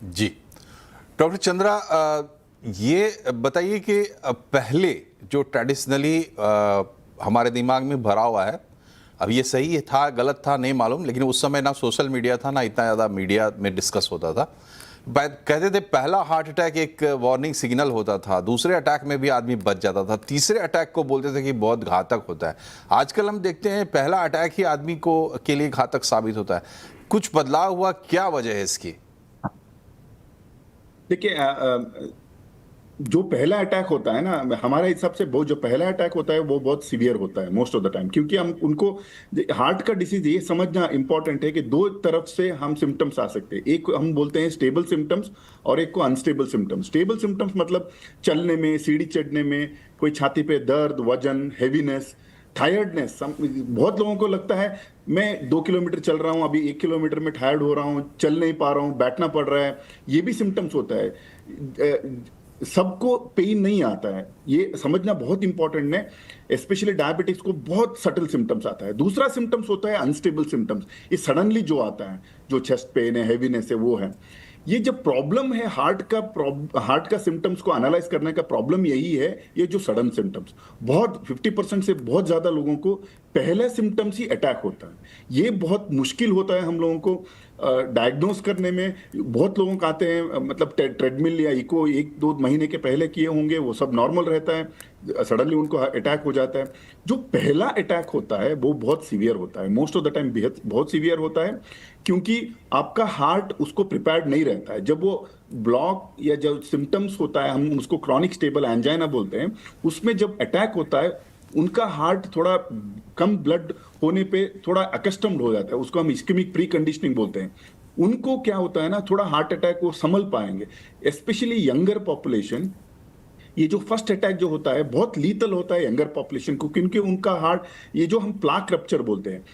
जी। Doctor Chandra, ये बताइए कि पहले जो ट्रेडिशनली हमारे दिमाग में भरा हुआ है, अब ये सही था गलत था नहीं मालूम, लेकिन उस समय ना सोशल मीडिया था ना इतना ज़्यादा मीडिया में डिस्कस होता था। कहते थे पहला हार्ट अटैक एक वार्निंग सिग्नल होता था, दूसरे अटैक में भी आदमी बच जाता था, तीसरे अटैक को बोलते थे कि बहुत घातक होता है। आजकल हम देखते हैं पहला अटैक ही आदमी को के लिए घातक साबित होता है। कुछ बदलाव हुआ, क्या वजह है इसकी? देखिए, जो पहला अटैक होता है ना, हमारे हिसाब से वो जो पहला अटैक होता है वो बहुत सीवियर होता है मोस्ट ऑफ द टाइम, क्योंकि हम उनको हार्ट का डिसीज ये समझना इंपॉर्टेंट है कि दो तरफ से हम सिम्टम्स आ सकते हैं। एक हम बोलते हैं स्टेबल सिम्टम्स और एक को अनस्टेबल सिम्टम्स। स्टेबल सिम्टम्स मतलब चलने में, सीढ़ी चढ़ने में, कोई छाती पे दर्द, वजन, हैवीनेस, टायर्डनेस। बहुत लोगों को लगता है मैं 2 किलोमीटर चल रहा हूं, अभी 1 किलोमीटर में टायर्ड हो रहा हूं, चल नहीं पा रहा हूं, बैठना पड़ रहा है। ये भी सिम्टम्स होता है। सबको पेन नहीं आता है, ये समझना बहुत इंपॉर्टेंट है। स्पेशली डायबिटिक्स को बहुत सटल सिम्टम्स आता है। दूसरा सिम्टम्स होता है अनस्टेबल सिम्टम्स। ये सडनली जो आता है, जो चेस्ट पेन है, हैवीनेस है, वो है। ये जब प्रॉब्लम है हार्ट का सिम्टम्स को एनालाइज करने का प्रॉब्लम यही है, ये जो सडन सिम्टम्स। बहुत 50% से बहुत ज्यादा लोगों को पहला सिम्टम्स ही अटैक होता है। ये बहुत मुश्किल होता है हम लोगों को डायग्नोस करने में। बहुत लोगों को आते हैं, मतलब ट्रेडमिल या इको 1-2 महीने के पहले किए होंगे, वो सब नॉर्मल रहता है, सडनली उनको अटैक हो जाता है। जो पहला अटैक होता है वो बहुत सीवियर होता है, मोस्ट ऑफ द टाइम बहुत सीवियर होता है, क्योंकि आपका हार्ट उसको प्रिपेयर्ड नहीं रहता है। जब वो ब्लॉक या जब सिम्टम्स होता है, हम उसको क्रॉनिक स्टेबल एंजाइना बोलते हैं, उसमें जब अटैक होता है उनका हार्ट थोड़ा कम ब्लड होने पे थोड़ा अकस्टम्ड हो जाता है, उसको हम इस्केमिक प्री कंडीशनिंग बोलते हैं। उनको क्या होता है ना, थोड़ा हार्ट अटैक वो संभल पाएंगे। स्पेशली यंगर पॉपुलेशन, ये जो फर्स्ट अटैक जो होता है बहुत लीथल होता है यंगर पॉपुलेशन को, क्योंकि उनका हार्ट, ये जो हम प्लाक रप्चर बोलते हैं,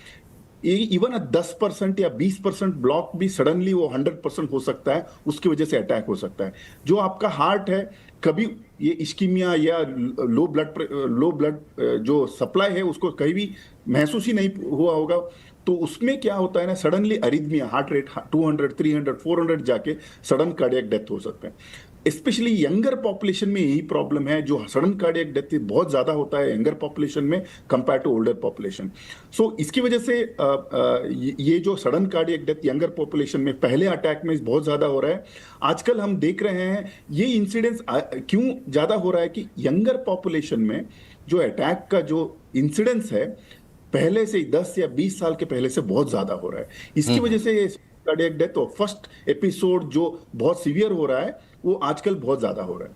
इवन 10% या 20% ब्लॉक भी सडनली वो 100% हो सकता है, उसकी वजह से अटैक हो सकता है। जो आपका हार्ट है, कभी ये इस्कीमिया या लो ब्लड जो सप्लाई है उसको कहीं भी महसूस ही नहीं हुआ होगा, तो उसमें क्या होता है ना, सडनली अरिथमिया, हार्ट रेट 200, 300, 400 जाके सडन कार्डियक डेथ हो सकता है। स्पेशली यंगर पॉपुलेशन में यही प्रॉब्लम है, जो सडन कार्डियक डेथ बहुत ज्यादा होता है यंगर पॉपुलेशन में कंपेयर टू ओल्डर पॉपुलेशन। सो इसकी वजह से ये जो sudden cardiac death younger population में पहले अटैक में बहुत ज्यादा हो रहा है। आजकल हम देख रहे हैं ये इंसिडेंस क्यों ज्यादा हो रहा है कि यंगर पॉपुलेशन में जो अटैक का जो इंसिडेंस है पहले से 10 या 20 साल के पहले से बहुत ज्यादा हो रहा है। इसकी वजह से ये कार्डियक डेथ और फर्स्ट एपिसोड जो बहुत सीवियर हो रहा है वो आजकल बहुत ज्यादा हो रहा है।